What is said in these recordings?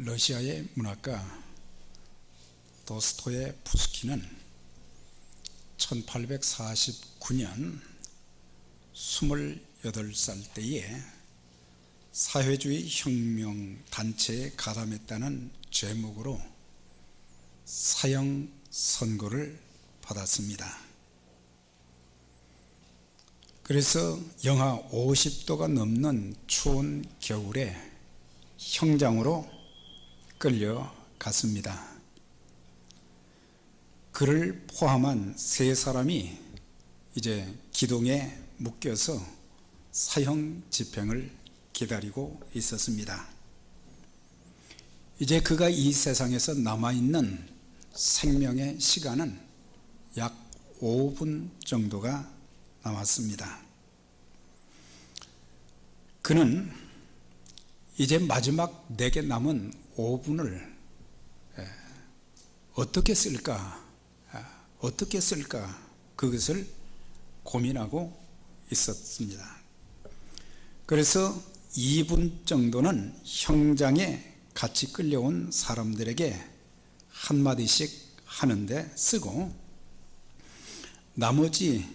러시아의 문학가 도스토예프스키는 1849년 28살 때에 사회주의 혁명 단체에 가담했다는 죄목으로 사형 선고를 받았습니다. 그래서 영하 50도가 넘는 추운 겨울에 형장으로 끌려갔습니다. 그를 포함한 3사람이 이제 기동에 묶여서 사형 집행을 기다리고 있었습니다. 이제 그가 이 세상에서 남아있는 생명의 시간은 약 5분 정도가 남았습니다. 그는 이제 마지막 내게 남은 5분을 어떻게 쓸까 그것을 고민하고 있었습니다. 그래서 2분 정도는 형장에 같이 끌려온 사람들에게 한마디씩 하는데 쓰고, 나머지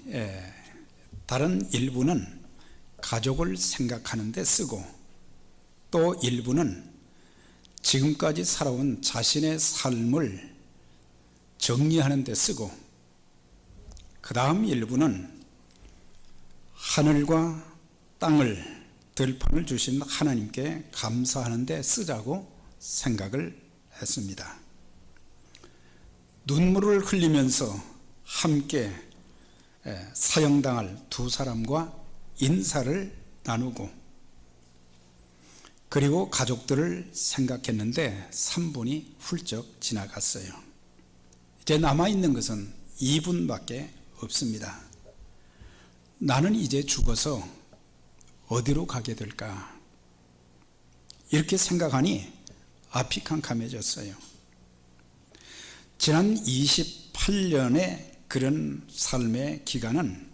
다른 일부는 가족을 생각하는 데 쓰고, 또 일부는 지금까지 살아온 자신의 삶을 정리하는 데 쓰고, 그 다음 일부는 하늘과 땅을, 들판을 주신 하나님께 감사하는 데 쓰자고 생각을 했습니다. 눈물을 흘리면서 함께 사형당할 2사람과 인사를 나누고, 그리고 가족들을 생각했는데 3분이 훌쩍 지나갔어요. 이제 남아있는 것은 2분밖에 없습니다. 나는 이제 죽어서 어디로 가게 될까? 이렇게 생각하니 앞이 캄캄해졌어요. 지난 28년의 그런 삶의 기간은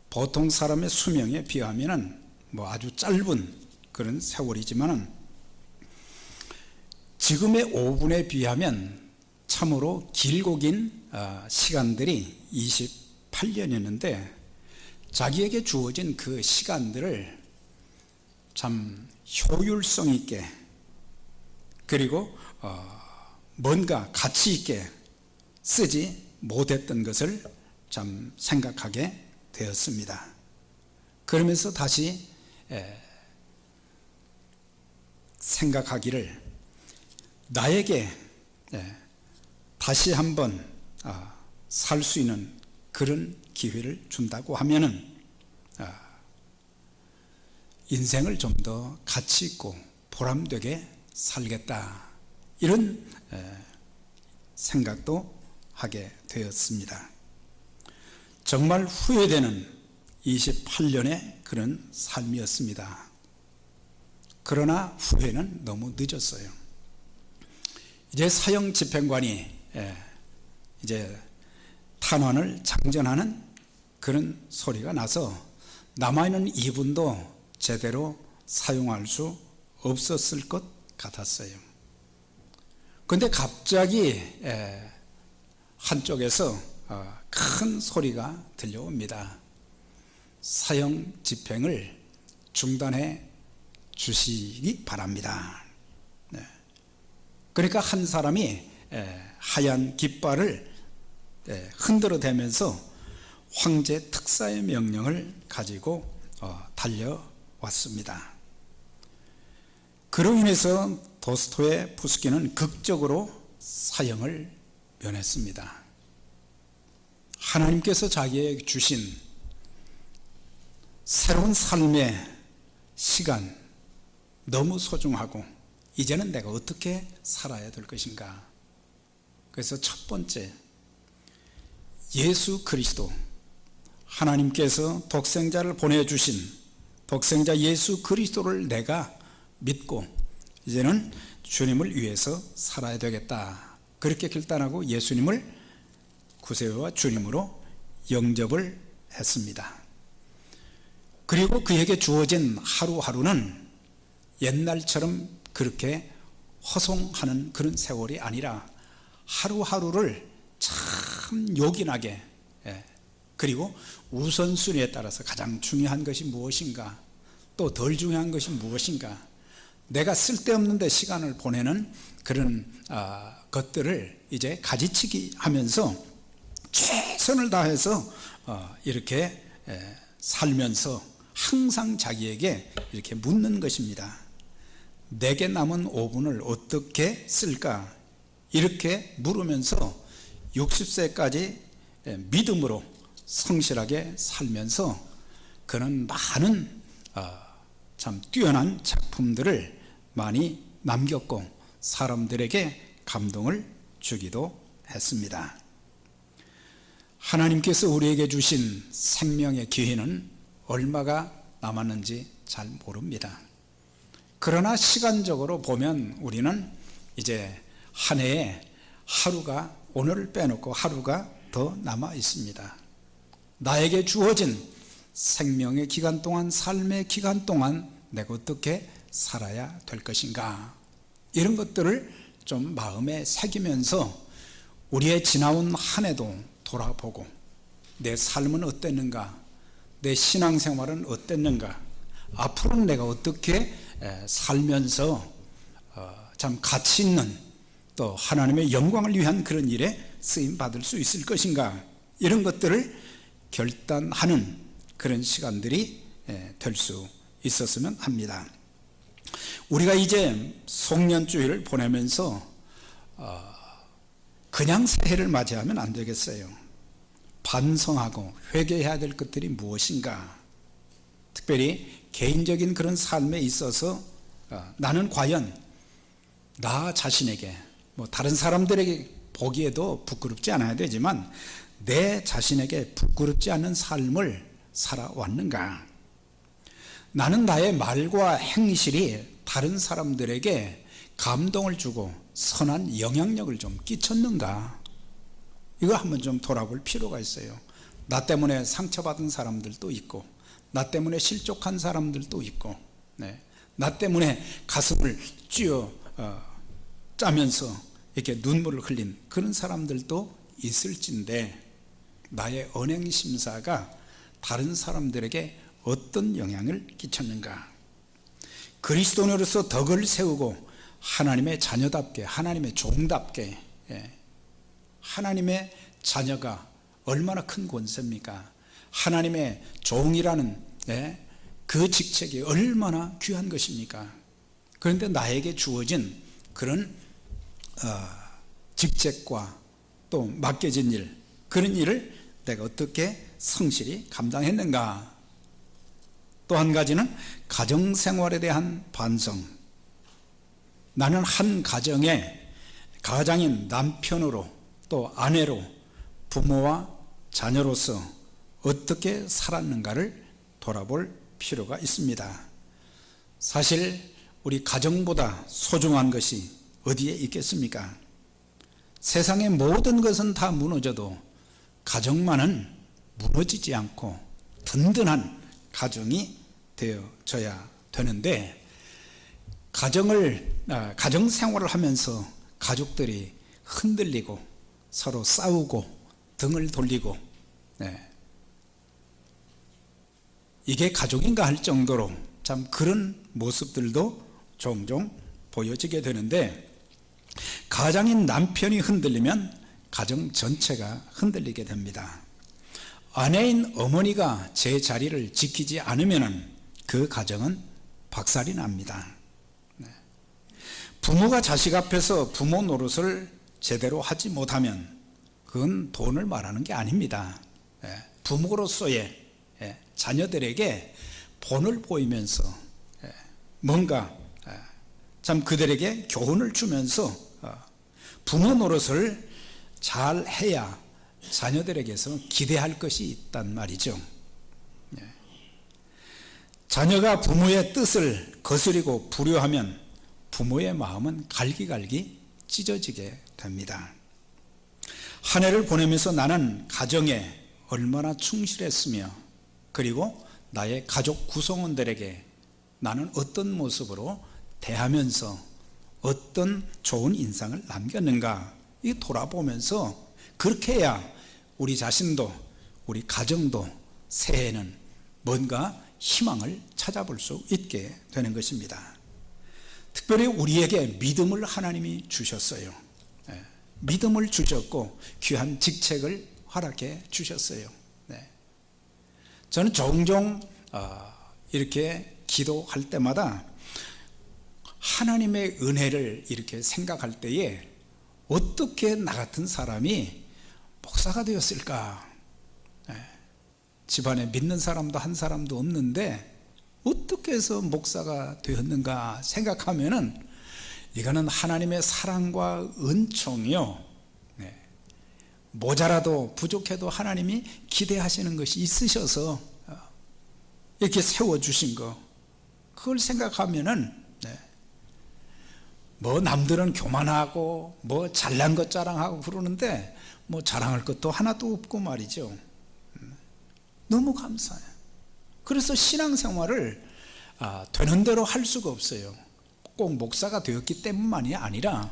보통 사람의 수명에 비하면 아주 짧은 그런 세월이지만, 지금의 5분에 비하면 참으로 길고 긴 시간들이 28년이었는데, 자기에게 주어진 그 시간들을 참 효율성 있게, 그리고 뭔가 가치 있게 쓰지 못했던 것을 참 생각하게 되었습니다. 그러면서 다시 생각하기를, 나에게 다시 한번 살 수 있는 그런 기회를 준다고 하면은 인생을 좀 더 가치 있고 보람되게 살겠다, 이런 생각도 하게 되었습니다. 정말 후회되는 28년의 그런 삶이었습니다. 그러나 후회는 너무 늦었어요. 이제 사형 집행관이 이제 탄환을 장전하는 그런 소리가 나서 남아있는 2분도 제대로 사용할 수 없었을 것 같았어요. 그런데 갑자기 한쪽에서 큰 소리가 들려옵니다. 사형 집행을 중단해 주시기 바랍니다. 그러니까 한 사람이 하얀 깃발을 흔들어대면서 황제 특사의 명령을 가지고 달려왔습니다. 그로 인해서 도스토예프스키는 극적으로 사형을 면했습니다. 하나님께서 자기에게 주신 새로운 삶의 시간, 너무 소중하고 이제는 내가 어떻게 살아야 될 것인가. 그래서 첫 번째, 예수 그리스도, 하나님께서 독생자를 보내주신 독생자 예수 그리스도를 내가 믿고 이제는 주님을 위해서 살아야 되겠다, 그렇게 결단하고 예수님을 구세주와 주님으로 영접을 했습니다. 그리고 그에게 주어진 하루하루는 옛날처럼 그렇게 허송하는 그런 세월이 아니라 하루하루를 참 요긴하게, 그리고 우선순위에 따라서 가장 중요한 것이 무엇인가, 또 덜 중요한 것이 무엇인가, 내가 쓸데없는 데 시간을 보내는 그런 것들을 이제 가지치기 하면서 최선을 다해서 이렇게 살면서 항상 자기에게 이렇게 묻는 것입니다. 내게 남은 5분을 어떻게 쓸까? 이렇게 물으면서 60세까지 믿음으로 성실하게 살면서 그는 많은 참 뛰어난 작품들을 많이 남겼고 사람들에게 감동을 주기도 했습니다. 하나님께서 우리에게 주신 생명의 기회는 얼마가 남았는지 잘 모릅니다. 그러나 시간적으로 보면 우리는 이제 한 해에 하루가, 오늘을 빼놓고 하루가 더 남아 있습니다. 나에게 주어진 생명의 기간 동안, 삶의 기간 동안 내가 어떻게 살아야 될 것인가, 이런 것들을 좀 마음에 새기면서 우리의 지나온 한 해도 돌아보고 내 삶은 어땠는가, 내 신앙생활은 어땠는가, 앞으로는 내가 어떻게 살면서 참 가치 있는 또 하나님의 영광을 위한 그런 일에 쓰임받을 수 있을 것인가, 이런 것들을 결단하는 그런 시간들이 될 수 있었으면 합니다. 우리가 이제 송년주일을 보내면서 그냥 새해를 맞이하면 안 되겠어요. 반성하고 회개해야 될 것들이 무엇인가, 특별히 개인적인 그런 삶에 있어서 나는 과연 나 자신에게, 다른 사람들에게 보기에도 부끄럽지 않아야 되지만 내 자신에게 부끄럽지 않은 삶을 살아왔는가, 나는 나의 말과 행실이 다른 사람들에게 감동을 주고 선한 영향력을 좀 끼쳤는가, 이거 한번 좀 돌아볼 필요가 있어요. 나 때문에 상처받은 사람들도 있고, 나 때문에 실족한 사람들도 있고, 나 때문에 가슴을 쥐어 짜면서 이렇게 눈물을 흘린 그런 사람들도 있을진데, 나의 언행심사가 다른 사람들에게 어떤 영향을 끼쳤는가, 그리스도인으로서 덕을 세우고 하나님의 자녀답게, 하나님의 종답게, 하나님의 자녀가 얼마나 큰 권세입니까? 하나님의 종이라는 그 직책이 얼마나 귀한 것입니까? 그런데 나에게 주어진 그런 직책과 또 맡겨진 일, 그런 일을 내가 어떻게 성실히 감당했는가? 또 한 가지는 가정생활에 대한 반성. 나는 한 가장인 남편으로 또 아내로 부모와 자녀로서 어떻게 살았는가를 돌아볼 필요가 있습니다. 사실 우리 가정보다 소중한 것이 어디에 있겠습니까? 세상의 모든 것은 다 무너져도 가정만은 무너지지 않고 든든한 가정이 되어져야 되는데, 가정생활을 하면서 가족들이 흔들리고 서로 싸우고 등을 돌리고, 이게 가족인가 할 정도로 참 그런 모습들도 종종 보여지게 되는데, 가장인 남편이 흔들리면 가정 전체가 흔들리게 됩니다. 아내인 어머니가 제 자리를 지키지 않으면 그 가정은 박살이 납니다. 부모가 자식 앞에서 부모 노릇을 제대로 하지 못하면 그건 돈을 말하는 게 아닙니다. 부모로서의 자녀들에게 본을 보이면서 뭔가 참 그들에게 교훈을 주면서 부모 노릇을 잘 해야 자녀들에게서 기대할 것이 있단 말이죠. 자녀가 부모의 뜻을 거스리고 불효하면 부모의 마음은 갈기갈기 찢어지게 됩니다. 한 해를 보내면서 나는 가정에 얼마나 충실했으며, 그리고 나의 가족 구성원들에게 나는 어떤 모습으로 대하면서 어떤 좋은 인상을 남겼는가, 이 돌아보면서 그렇게 해야 우리 자신도 우리 가정도 새해에는 뭔가 희망을 찾아볼 수 있게 되는 것입니다. 특별히 우리에게 믿음을 하나님이 주셨어요. 믿음을 주셨고 귀한 직책을 허락해 주셨어요. 저는 종종 이렇게 기도할 때마다 하나님의 은혜를 이렇게 생각할 때에 어떻게 나 같은 사람이 목사가 되었을까? 집안에 믿는 사람도 한 사람도 없는데 어떻게 해서 목사가 되었는가 생각하면은 이거는 하나님의 사랑과 은총이요. 모자라도 부족해도 하나님이 기대하시는 것이 있으셔서 이렇게 세워주신 거, 그걸 생각하면은 뭐 남들은 교만하고 뭐 잘난 것 자랑하고 그러는데 뭐 자랑할 것도 하나도 없고 말이죠. 너무 감사해요. 그래서 신앙생활을 되는 대로 할 수가 없어요. 꼭 목사가 되었기 때문만이 아니라,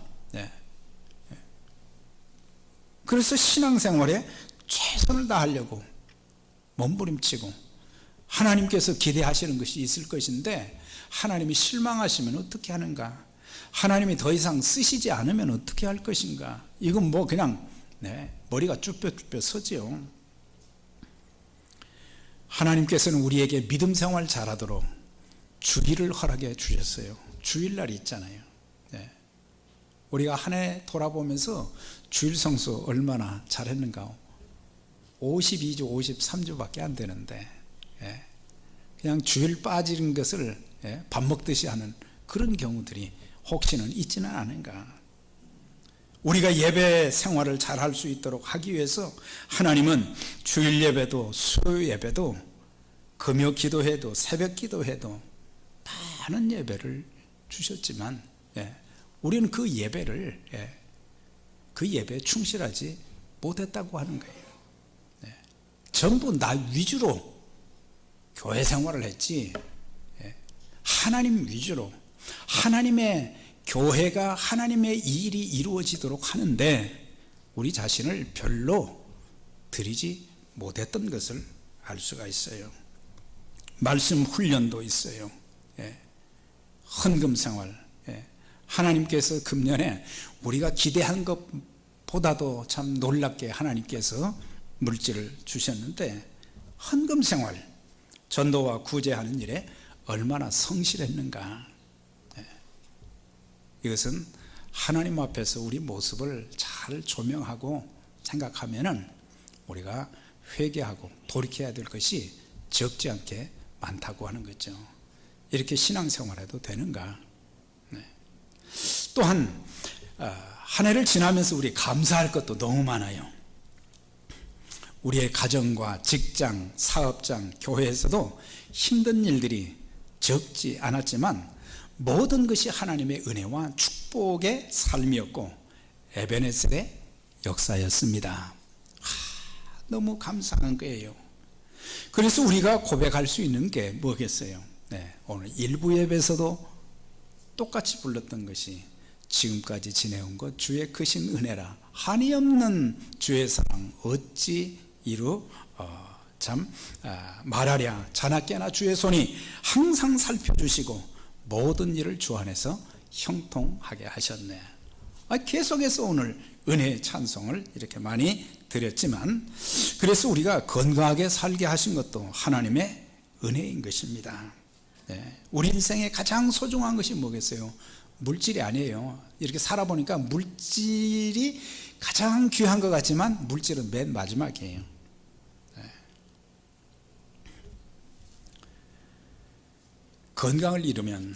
그래서 신앙생활에 최선을 다하려고 몸부림치고 하나님께서 기대하시는 것이 있을 것인데 하나님이 실망하시면 어떻게 하는가? 하나님이 더 이상 쓰시지 않으면 어떻게 할 것인가? 이건 뭐 그냥 머리가 쭈뼛쭈뼛 서지요. 하나님께서는 우리에게 믿음 생활 잘하도록 주일을 허락해 주셨어요. 주일날이 있잖아요. 우리가 한 해 돌아보면서 주일 성수 얼마나 잘했는가? 52주, 53주밖에 안 되는데 그냥 주일 빠지는 것을 밥 먹듯이 하는 그런 경우들이 혹시는 있지는 않은가? 우리가 예배 생활을 잘 할 수 있도록 하기 위해서 하나님은 주일 예배도 수요 예배도 금요 기도회도 새벽 기도회도 많은 예배를 주셨지만 우리는 그 예배에 충실하지 못했다고 하는 거예요. 전부 나 위주로 교회 생활을 했지 하나님 위주로, 하나님의 교회가 하나님의 일이 이루어지도록 하는데 우리 자신을 별로 드리지 못했던 것을 알 수가 있어요. 말씀 훈련도 있어요. 헌금 생활, 하나님께서 금년에 우리가 기대한 것보다도 참 놀랍게 하나님께서 물질을 주셨는데 헌금 생활, 전도와 구제하는 일에 얼마나 성실했는가? 이것은 하나님 앞에서 우리 모습을 잘 조명하고 생각하면은 우리가 회개하고 돌이켜야 될 것이 적지 않게 많다고 하는 거죠. 이렇게 신앙생활해도 되는가? 또한 한 해를 지나면서 우리 감사할 것도 너무 많아요. 우리의 가정과 직장, 사업장, 교회에서도 힘든 일들이 적지 않았지만 모든 것이 하나님의 은혜와 축복의 삶이었고 에베네셀의 역사였습니다. 너무 감사한 거예요. 그래서 우리가 고백할 수 있는 게 뭐겠어요? 오늘 일부 예배에서도 똑같이 불렀던 것이 지금까지 지내온 것 주의 크신 은혜라 한이 없는 주의 사랑 어찌 이루 말하랴 자나깨나 주의 손이 항상 살펴주시고 모든 일을 주 안에서 형통하게 하셨네. 계속해서 오늘 은혜의 찬송을 이렇게 많이 드렸지만 그래서 우리가 건강하게 살게 하신 것도 하나님의 은혜인 것입니다. 우리 인생에 가장 소중한 것이 뭐겠어요? 물질이 아니에요. 이렇게 살아보니까 물질이 가장 귀한 것 같지만 물질은 맨 마지막이에요. 건강을 잃으면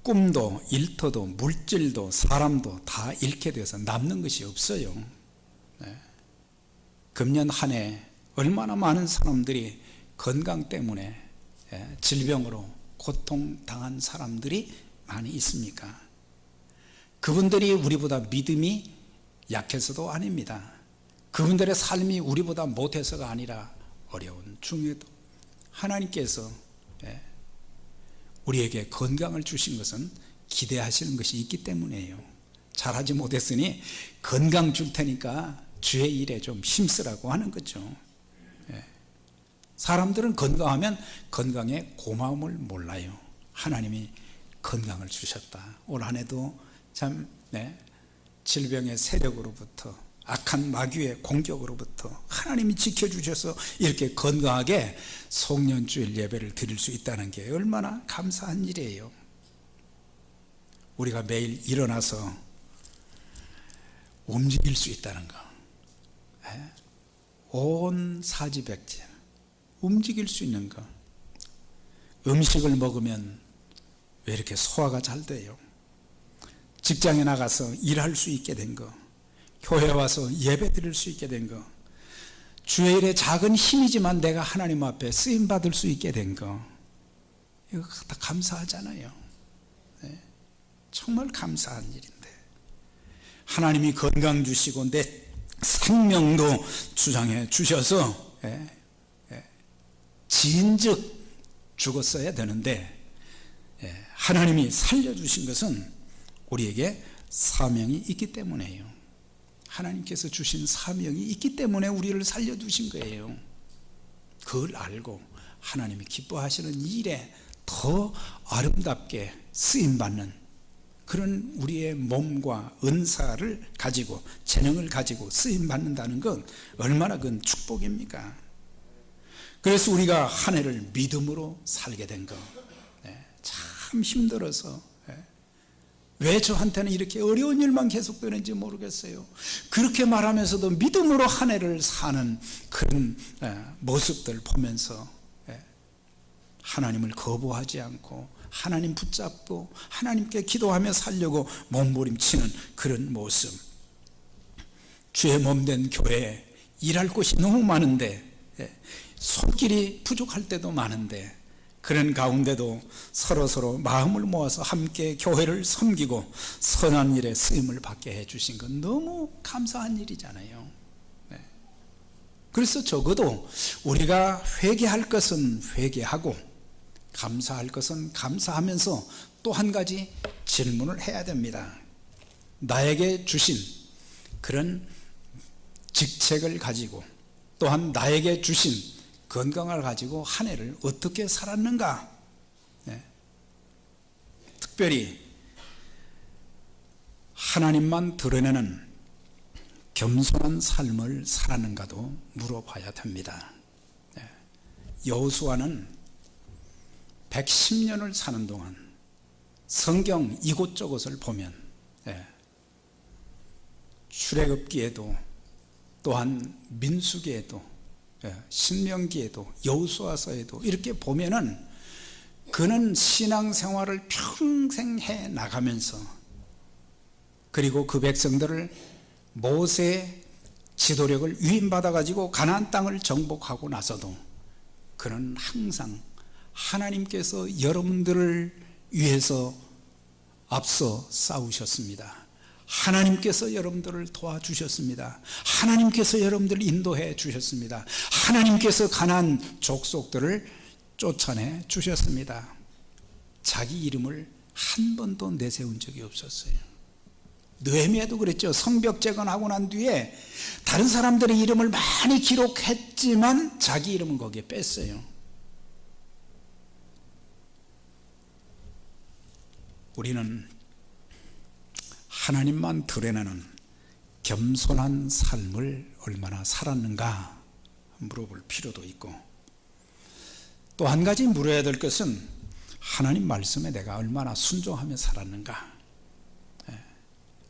꿈도 일터도 물질도 사람도 다 잃게 돼서 남는 것이 없어요. 금년 한 해 얼마나 많은 사람들이 건강 때문에 질병으로 고통당한 사람들이 많이 있습니까? 그분들이 우리보다 믿음이 약해서도 아닙니다. 그분들의 삶이 우리보다 못해서가 아니라 어려운 중에도 하나님께서 우리에게 건강을 주신 것은 기대하시는 것이 있기 때문이에요. 잘하지 못했으니 건강 줄 테니까 주의 일에 좀 힘쓰라고 하는 거죠. 사람들은 건강하면 건강의 고마움을 몰라요. 하나님이 건강을 주셨다. 올 한 해도 참 질병의 세력으로부터, 악한 마귀의 공격으로부터 하나님이 지켜주셔서 이렇게 건강하게 송년주일 예배를 드릴 수 있다는 게 얼마나 감사한 일이에요. 우리가 매일 일어나서 움직일 수 있다는 거, 온 사지백진 움직일 수 있는 거. 음식을 먹으면 왜 이렇게 소화가 잘 돼요? 직장에 나가서 일할 수 있게 된 거, 교회 와서 예배 드릴 수 있게 된 거, 주의 일에 작은 힘이지만 내가 하나님 앞에 쓰임 받을 수 있게 된 거, 이거 다 감사하잖아요. 정말 감사한 일인데, 하나님이 건강 주시고 내 생명도 주장해 주셔서 진즉 죽었어야 되는데 하나님이 살려주신 것은 우리에게 사명이 있기 때문이에요. 하나님께서 주신 사명이 있기 때문에 우리를 살려주신 거예요. 그걸 알고 하나님이 기뻐하시는 일에 더 아름답게 쓰임받는 그런 우리의 몸과 은사를 가지고, 재능을 가지고 쓰임받는다는 건 얼마나 큰 축복입니까? 그래서 우리가 한 해를 믿음으로 살게 된 거, 참 힘들어서 왜 저한테는 이렇게 어려운 일만 계속되는지 모르겠어요. 그렇게 말하면서도 믿음으로 한 해를 사는 그런 모습들 보면서 하나님을 거부하지 않고 하나님 붙잡고 하나님께 기도하며 살려고 몸부림치는 그런 모습. 주의 몸된 교회에 일할 곳이 너무 많은데, 손길이 부족할 때도 많은데, 그런 가운데도 서로 마음을 모아서 함께 교회를 섬기고 선한 일에 쓰임을 받게 해주신 건 너무 감사한 일이잖아요. 그래서 적어도 우리가 회개할 것은 회개하고 감사할 것은 감사하면서 또 한 가지 질문을 해야 됩니다. 나에게 주신 그런 직책을 가지고, 또한 나에게 주신 건강을 가지고 한 해를 어떻게 살았는가? 특별히 하나님만 드러내는 겸손한 삶을 살았는가도 물어봐야 됩니다. 여호수아는 110년을 사는 동안 성경 이곳저곳을 보면 출애굽기에도, 또한 민수기에도, 신명기에도, 여호수아서에도 이렇게 보면은 그는 신앙생활을 평생 해 나가면서, 그리고 그 백성들을 모세의 지도력을 위임받아 가지고 가나안 땅을 정복하고 나서도 그는 항상 하나님께서 여러분들을 위해서 앞서 싸우셨습니다. 하나님께서 여러분들을 도와주셨습니다. 하나님께서 여러분들을 인도해 주셨습니다. 하나님께서 가나안 족속들을 쫓아내 주셨습니다. 자기 이름을 한 번도 내세운 적이 없었어요. 느헤미야도 그랬죠. 성벽 재건하고 난 뒤에 다른 사람들의 이름을 많이 기록했지만 자기 이름은 거기에 뺐어요. 우리는 하나님만 드러내는 겸손한 삶을 얼마나 살았는가 물어볼 필요도 있고, 또 한 가지 물어야 될 것은 하나님 말씀에 내가 얼마나 순종하며 살았는가.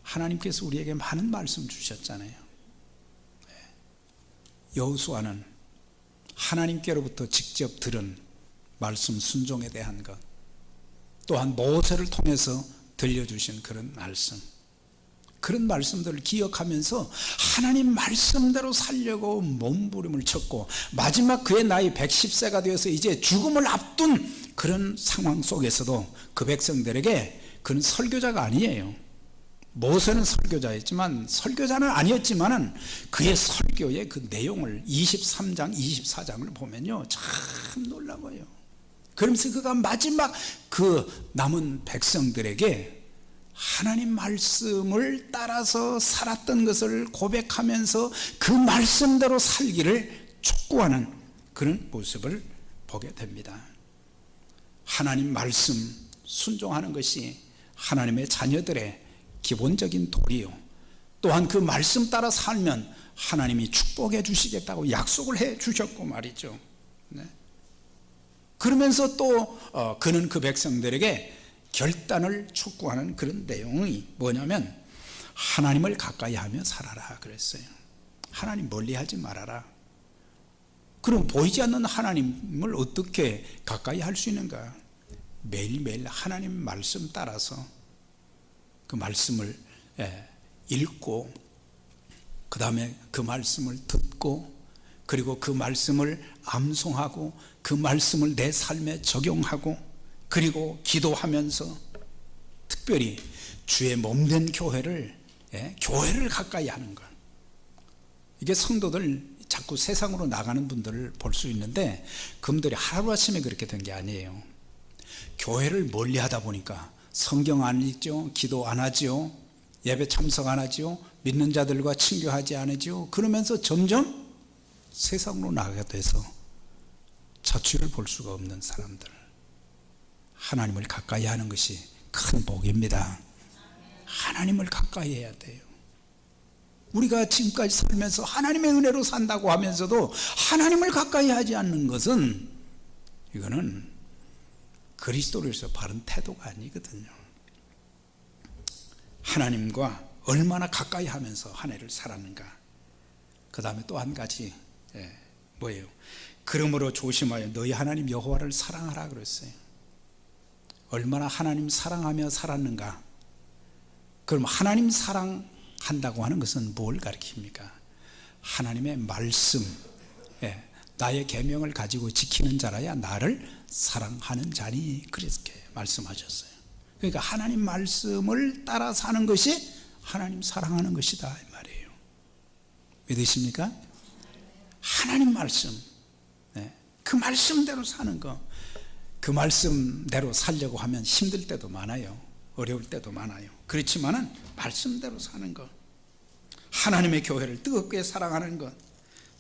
하나님께서 우리에게 많은 말씀 주셨잖아요. 여호수아는 하나님께로부터 직접 들은 말씀 순종에 대한 것, 또한 모세를 통해서 들려주신 그런 말씀, 그런 말씀들을 기억하면서 하나님 말씀대로 살려고 몸부림을 쳤고, 마지막 그의 나이 110세가 되어서 이제 죽음을 앞둔 그런 상황 속에서도 그 백성들에게, 그는 설교자가 아니에요. 모세는 설교자였지만, 설교자는 아니었지만은 그의 설교의 그 내용을 23장, 24장을 보면요, 참 놀라워요. 그러면서 그가 마지막 그 남은 백성들에게 하나님 말씀을 따라서 살았던 것을 고백하면서 그 말씀대로 살기를 촉구하는 그런 모습을 보게 됩니다. 하나님 말씀 순종하는 것이 하나님의 자녀들의 기본적인 도리요, 또한 그 말씀 따라 살면 하나님이 축복해 주시겠다고 약속을 해 주셨고 말이죠. 네. 그러면서 또 그는 그 백성들에게 결단을 촉구하는 그런 내용이 뭐냐면 하나님을 가까이 하며 살아라 그랬어요. 하나님 멀리하지 말아라. 그럼 보이지 않는 하나님을 어떻게 가까이 할 수 있는가? 매일매일 하나님 말씀 따라서 그 말씀을 읽고, 그 다음에 그 말씀을 듣고, 그리고 그 말씀을 암송하고, 그 말씀을 내 삶에 적용하고, 그리고 기도하면서 특별히 주의 몸된 교회를 가까이 하는 것. 이게 성도들 자꾸 세상으로 나가는 분들을 볼 수 있는데 그분들이 하루아침에 그렇게 된 게 아니에요. 교회를 멀리 하다 보니까 성경 안 읽죠, 기도 안 하죠, 예배 참석 안 하죠, 믿는 자들과 친교하지 않으죠. 그러면서 점점 세상으로 나가게 돼서 자취를 볼 수가 없는 사람들. 하나님을 가까이 하는 것이 큰 복입니다. 하나님을 가까이 해야 돼요. 우리가 지금까지 살면서 하나님의 은혜로 산다고 하면서도 하나님을 가까이 하지 않는 것은 이거는 그리스도로서 바른 태도가 아니거든요. 하나님과 얼마나 가까이 하면서 한 해를 살았는가. 그 다음에 또 한 가지 뭐예요? 그러므로 조심하여 너희 하나님 여호와를 사랑하라 그랬어요. 얼마나 하나님 사랑하며 살았는가. 그럼 하나님 사랑한다고 하는 것은 뭘 가리킵니까? 하나님의 말씀, 나의 계명을 가지고 지키는 자라야 나를 사랑하는 자니, 그렇게 말씀하셨어요. 그러니까 하나님 말씀을 따라 사는 것이 하나님 사랑하는 것이다 이 말이에요. 믿으십니까? 하나님 말씀, 그 말씀대로 사는 거. 그 말씀대로 살려고 하면 힘들 때도 많아요. 어려울 때도 많아요. 그렇지만은 말씀대로 사는 것, 하나님의 교회를 뜨겁게 사랑하는 것,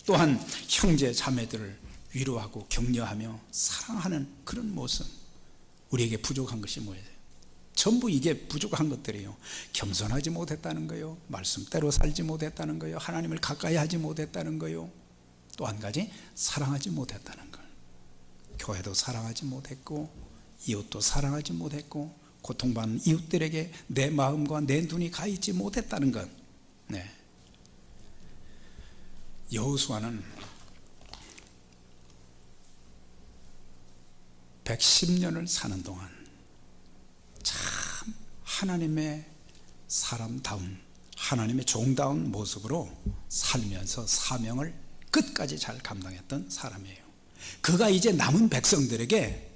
또한 형제 자매들을 위로하고 격려하며 사랑하는 그런 모습. 우리에게 부족한 것이 뭐예요? 전부 이게 부족한 것들이에요. 겸손하지 못했다는 거요, 말씀대로 살지 못했다는 거요, 하나님을 가까이 하지 못했다는 거요, 또 한 가지 사랑하지 못했다는 것. 교회도 사랑하지 못했고 이웃도 사랑하지 못했고 고통받는 이웃들에게 내 마음과 내 눈이 가 있지 못했다는 것. 여호수아는 110년을 사는 동안 참 하나님의 사람다운, 하나님의 종다운 모습으로 살면서 사명을 끝까지 잘 감당했던 사람이에요. 그가 이제 남은 백성들에게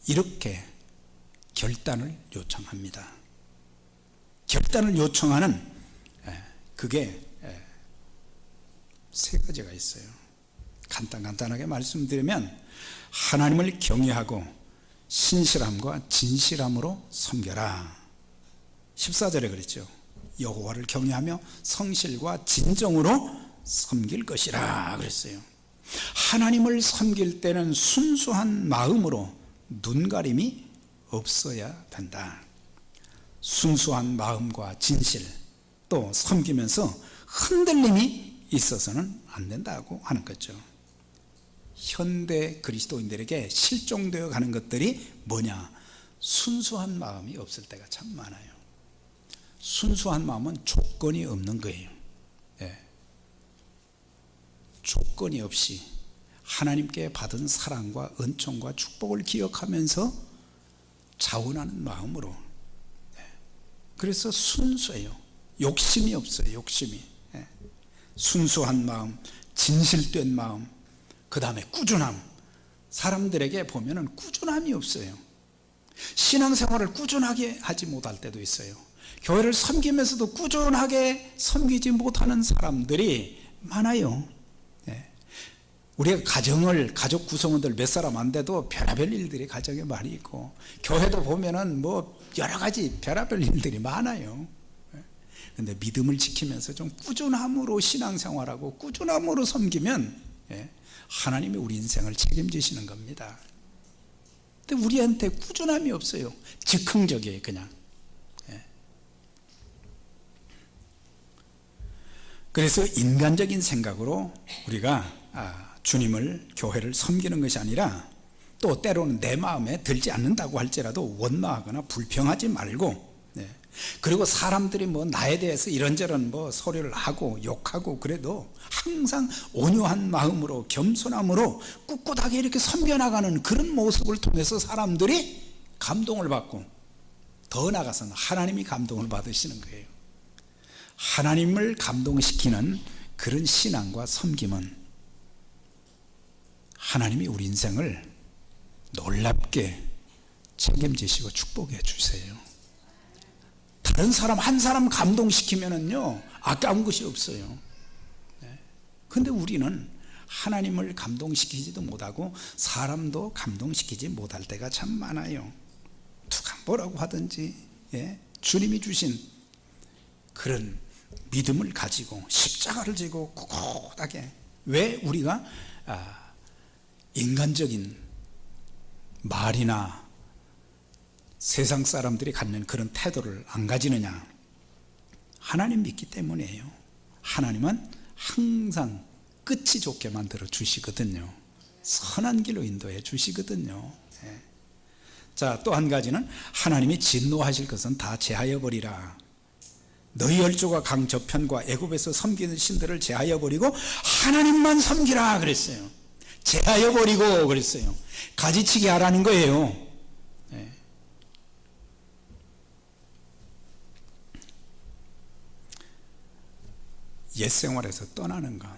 이렇게 결단을 요청합니다. 결단을 요청하는 그게 세 가지가 있어요. 간단하게 말씀드리면 하나님을 경외하고 신실함과 진실함으로 섬겨라. 14절에 그랬죠. 여호와를 경외하며 성실과 진정으로 섬길 것이라 그랬어요. 하나님을 섬길 때는 순수한 마음으로 눈가림이 없어야 된다. 순수한 마음과 진실, 또 섬기면서 흔들림이 있어서는 안 된다고 하는 거죠. 현대 그리스도인들에게 실종되어 가는 것들이 뭐냐? 순수한 마음이 없을 때가 참 많아요. 순수한 마음은 조건이 없는 거예요. 조건이 없이 하나님께 받은 사랑과 은총과 축복을 기억하면서 자원하는 마음으로. 그래서 순수해요. 욕심이 없어요. 욕심이. 순수한 마음, 진실된 마음, 그 다음에 꾸준함. 사람들에게 보면은 꾸준함이 없어요. 신앙생활을 꾸준하게 하지 못할 때도 있어요. 교회를 섬기면서도 꾸준하게 섬기지 못하는 사람들이 많아요. 우리가 가족 구성원들 몇 사람 안 돼도 별의별 일들이 가정에 많이 있고, 교회도 보면은 뭐 여러 가지 별의별 일들이 많아요. 근데 믿음을 지키면서 좀 꾸준함으로 신앙생활하고 꾸준함으로 섬기면 하나님이 우리 인생을 책임지시는 겁니다. 근데 우리한테 꾸준함이 없어요. 즉흥적이에요, 그냥. 그래서 인간적인 생각으로 우리가 주님을, 교회를 섬기는 것이 아니라, 또 때로는 내 마음에 들지 않는다고 할지라도 원망하거나 불평하지 말고, 그리고 사람들이 뭐 나에 대해서 이런저런 뭐 소리를 하고 욕하고 그래도 항상 온유한 마음으로, 겸손함으로 꿋꿋하게 이렇게 섬겨나가는 그런 모습을 통해서 사람들이 감동을 받고, 더 나아가서는 하나님이 감동을 받으시는 거예요. 하나님을 감동시키는 그런 신앙과 섬김은 하나님이 우리 인생을 놀랍게 책임지시고 축복해 주세요. 다른 사람 한 사람 감동시키면은요, 아까운 것이 없어요. 근데 우리는 하나님을 감동시키지도 못하고 사람도 감동시키지 못할 때가 참 많아요. 누가 뭐라고 하든지 주님이 주신 그런 믿음을 가지고 십자가를 지고 꿋꿋하게, 왜 우리가 인간적인 말이나 세상 사람들이 갖는 그런 태도를 안 가지느냐? 하나님 믿기 때문이에요. 하나님은 항상 끝이 좋게 만들어 주시거든요. 선한 길로 인도해 주시거든요. 자, 또 한 가지는 하나님이 진노하실 것은 다 제하여 버리라. 너희 열조가 강 저편과 애굽에서 섬기는 신들을 제하여 버리고 하나님만 섬기라 그랬어요. 제하여 버리고 그랬어요. 가지치기 하라는 거예요. 옛 생활에서 떠나는 것,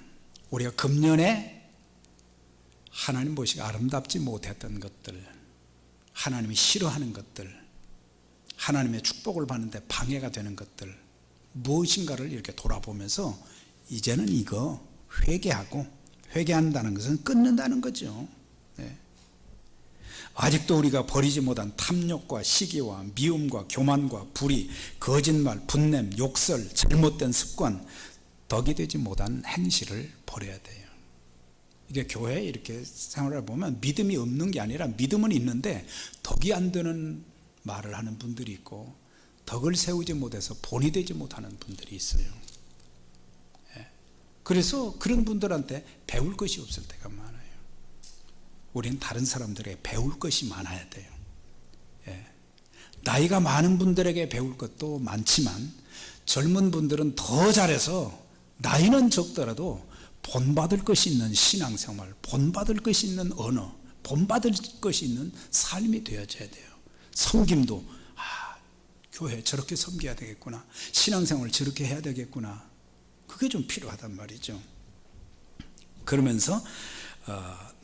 우리가 금년에 하나님 보시기 아름답지 못했던 것들, 하나님이 싫어하는 것들, 하나님의 축복을 받는데 방해가 되는 것들, 무엇인가를 이렇게 돌아보면서 이제는 이거 회개한다는 것은 끊는다는 거죠. 아직도 우리가 버리지 못한 탐욕과 시기와 미움과 교만과 불의, 거짓말, 분냄, 욕설, 잘못된 습관, 덕이 되지 못한 행실을 버려야 돼요. 이게 교회에 이렇게 생활을 보면 믿음이 없는 게 아니라 믿음은 있는데 덕이 안 되는 말을 하는 분들이 있고, 덕을 세우지 못해서 본이 되지 못하는 분들이 있어요. 그래서 그런 분들한테 배울 것이 없을 때가 많아요. 우리는 다른 사람들에게 배울 것이 많아야 돼요. 나이가 많은 분들에게 배울 것도 많지만 젊은 분들은 더 잘해서 나이는 적더라도 본받을 것이 있는 신앙생활, 본받을 것이 있는 언어, 본받을 것이 있는 삶이 되어져야 돼요. 섬김도 교회 저렇게 섬겨야 되겠구나, 신앙생활 저렇게 해야 되겠구나, 그게 좀 필요하단 말이죠. 그러면서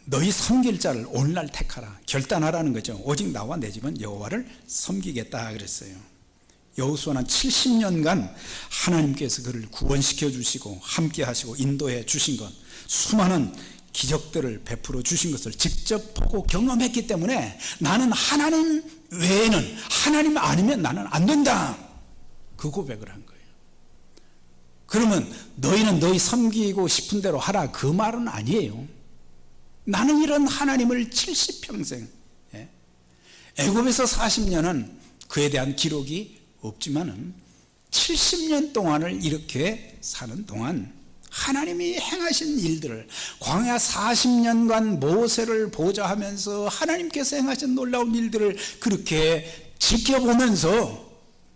너희 섬길 자를 오늘날 택하라, 결단하라는 거죠. 오직 나와 내 집은 여호와를 섬기겠다 그랬어요. 여호수아는 70년간 하나님께서 그를 구원시켜 주시고 함께 하시고 인도해 주신 것, 수많은 기적들을 베풀어 주신 것을 직접 보고 경험했기 때문에 나는 하나님 외에는, 하나님 아니면 나는 안 된다, 그 고백을 한 거예요. 그러면 너희는 너희 섬기고 싶은 대로 하라, 그 말은 아니에요. 나는 이런 하나님을 70평생, 애굽에서 40년은 그에 대한 기록이 없지만은 70년 동안을 이렇게 사는 동안 하나님이 행하신 일들을, 광야 40년간 모세를 보좌하면서 하나님께서 행하신 놀라운 일들을 그렇게 지켜보면서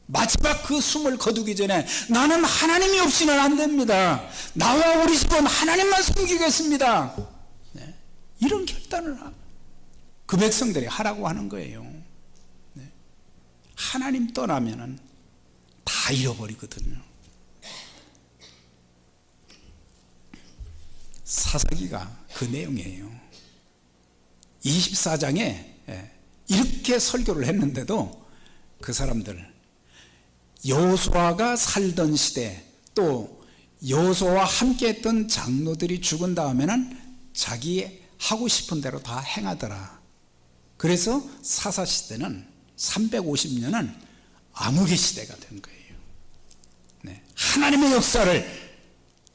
마지막 그 숨을 거두기 전에 나는 하나님이 없이는 안 됩니다, 나와 우리 집은 하나님만 섬기겠습니다, 이런 결단을 그 백성들이 하라고 하는 거예요. 하나님 떠나면은 다 잃어버리거든요. 사사기가 그 내용이에요. 24장에 이렇게 설교를 했는데도 그 사람들, 여호수아가 살던 시대, 또 여호수아와 함께 했던 장로들이 죽은 다음에는 자기 하고 싶은 대로 다 행하더라. 그래서 사사시대는 350년은 암흑의 시대가 된 거예요. 네. 하나님의 역사를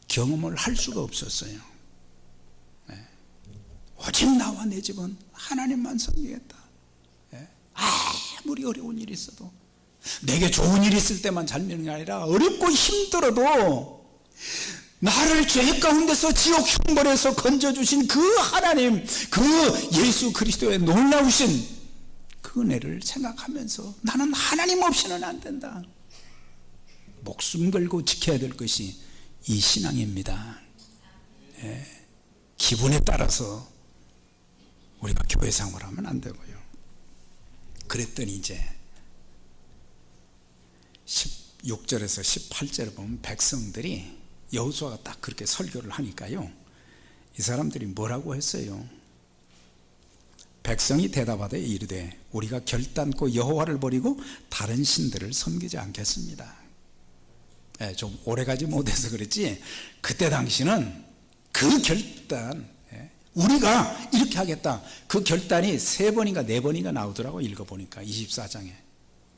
경험을 할 수가 없었어요. 네. 오직 나와 내 집은 하나님만 섬기겠다. 네. 아무리 어려운 일이 있어도, 내게 좋은 일이 있을 때만 잘 믿는 게 아니라 어렵고 힘들어도 나를 죄 가운데서 지옥 형벌에서 건져주신 그 하나님, 그 예수 그리스도의 놀라우신 그 은혜를 생각하면서 나는 하나님 없이는 안 된다. 목숨 걸고 지켜야 될 것이 이 신앙입니다. 예, 기분에 따라서 우리가 교회 생활을 하면 안 되고요. 그랬더니 이제 16절에서 18절을 보면 백성들이 여호수아가 딱 그렇게 설교를 하니까요, 이 사람들이 뭐라고 했어요? 백성이 대답하되 이르되 우리가 결단코 여호와를 버리고 다른 신들을 섬기지 않겠습니다. 예, 좀 오래가지 못해서 그랬지, 그때 당시는 그 결단, 우리가 이렇게 하겠다, 그 결단이 3번인가 4번인가 나오더라고. 읽어보니까 24장에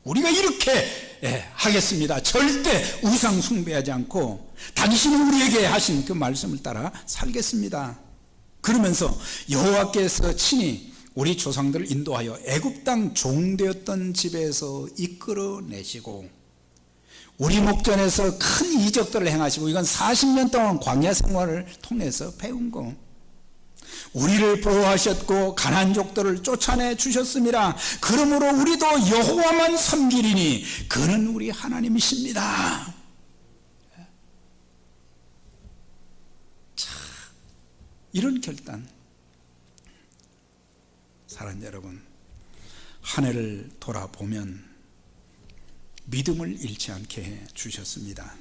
우리가 이렇게 하겠습니다. 절대 우상 숭배하지 않고 당신은 우리에게 하신 그 말씀을 따라 살겠습니다. 그러면서 여호와께서 친히 우리 조상들을 인도하여 애굽 땅 종되었던 집에서 이끌어내시고 우리 목전에서 큰 이적들을 행하시고, 이건 40년 동안 광야 생활을 통해서 배운 거, 우리를 보호하셨고 가난족들을 쫓아내 주셨습니다. 그러므로 우리도 여호와만 섬기리니 그는 우리 하나님이십니다. 자, 이런 결단, 사랑하는 여러분, 한 해를 돌아보면 믿음을 잃지 않게 해 주셨습니다.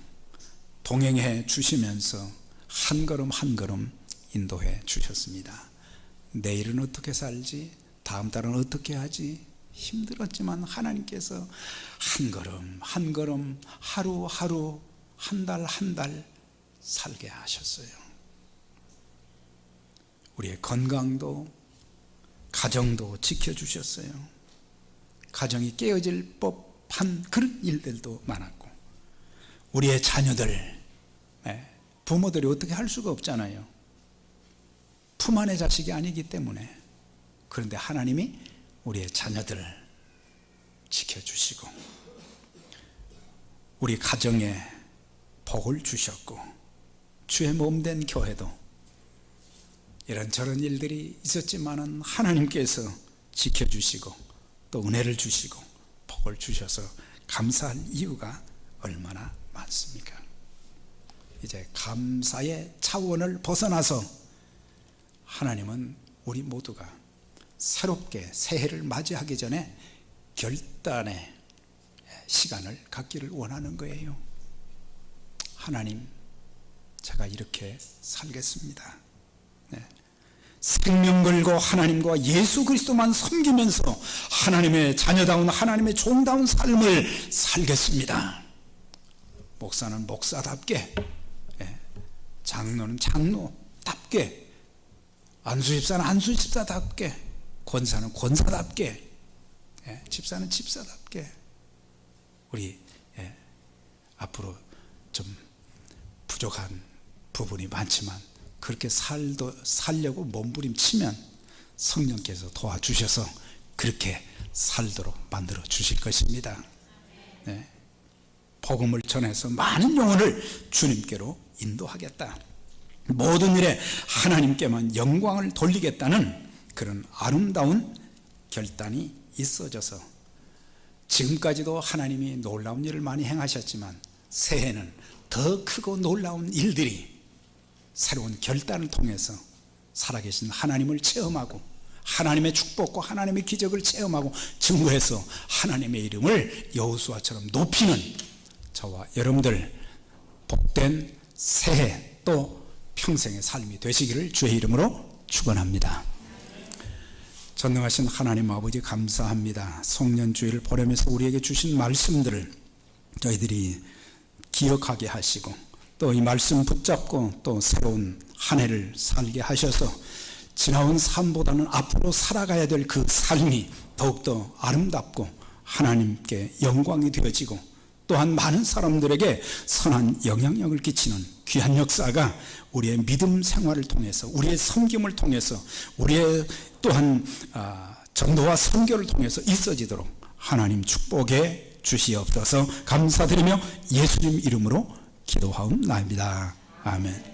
동행해 주시면서 한 걸음 한 걸음 인도해 주셨습니다. 내일은 어떻게 살지? 다음 달은 어떻게 하지? 힘들었지만 하나님께서 한 걸음 한 걸음, 하루 하루, 한 달 한 달 살게 하셨어요. 우리의 건강도 가정도 지켜주셨어요. 가정이 깨어질 법한 그런 일들도 많았고, 우리의 자녀들, 부모들이 어떻게 할 수가 없잖아요. 품 안의 자식이 아니기 때문에. 그런데 하나님이 우리의 자녀들을 지켜주시고 우리 가정에 복을 주셨고, 주의 몸된 교회도 이런저런 일들이 있었지만은 하나님께서 지켜주시고 또 은혜를 주시고 복을 주셔서 감사할 이유가 얼마나 많습니까? 이제 감사의 차원을 벗어나서 하나님은 우리 모두가 새롭게 새해를 맞이하기 전에 결단의 시간을 갖기를 원하는 거예요. 하나님, 제가 이렇게 살겠습니다. 생명 걸고 하나님과 예수 그리스도만 섬기면서 하나님의 자녀다운, 하나님의 종다운 삶을 살겠습니다. 목사는 목사답게, 장로는 장로답게, 안수집사는 안수집사답게, 권사는 권사답게, 집사는 집사답게, 우리 앞으로 좀 부족한 부분이 많지만 그렇게 살려고 몸부림치면 성령께서 도와주셔서 그렇게 살도록 만들어 주실 것입니다. 복음을 전해서 많은 영혼을 주님께로 인도하겠다, 모든 일에 하나님께만 영광을 돌리겠다는 그런 아름다운 결단이 있어져서 지금까지도 하나님이 놀라운 일을 많이 행하셨지만 새해는 더 크고 놀라운 일들이 새로운 결단을 통해서 살아계신 하나님을 체험하고 하나님의 축복과 하나님의 기적을 체험하고 증거해서 하나님의 이름을 여호수아처럼 높이는 저와 여러분들 복된 새해 또 평생의 삶이 되시기를 주의 이름으로 축원합니다. 전능하신 하나님 아버지, 감사합니다. 송년주일을 보내면서 우리에게 주신 말씀들을 저희들이 기억하게 하시고 또 이 말씀 붙잡고 또 새로운 한 해를 살게 하셔서 지나온 삶보다는 앞으로 살아가야 될 그 삶이 더욱더 아름답고 하나님께 영광이 되어지고 또한 많은 사람들에게 선한 영향력을 끼치는 귀한 역사가 우리의 믿음 생활을 통해서, 우리의 섬김을 통해서, 우리의 또한 전도와 선교를 통해서 있어지도록 하나님 축복해 주시옵소서. 감사드리며 예수님 이름으로 기도하옵나이다. 아멘.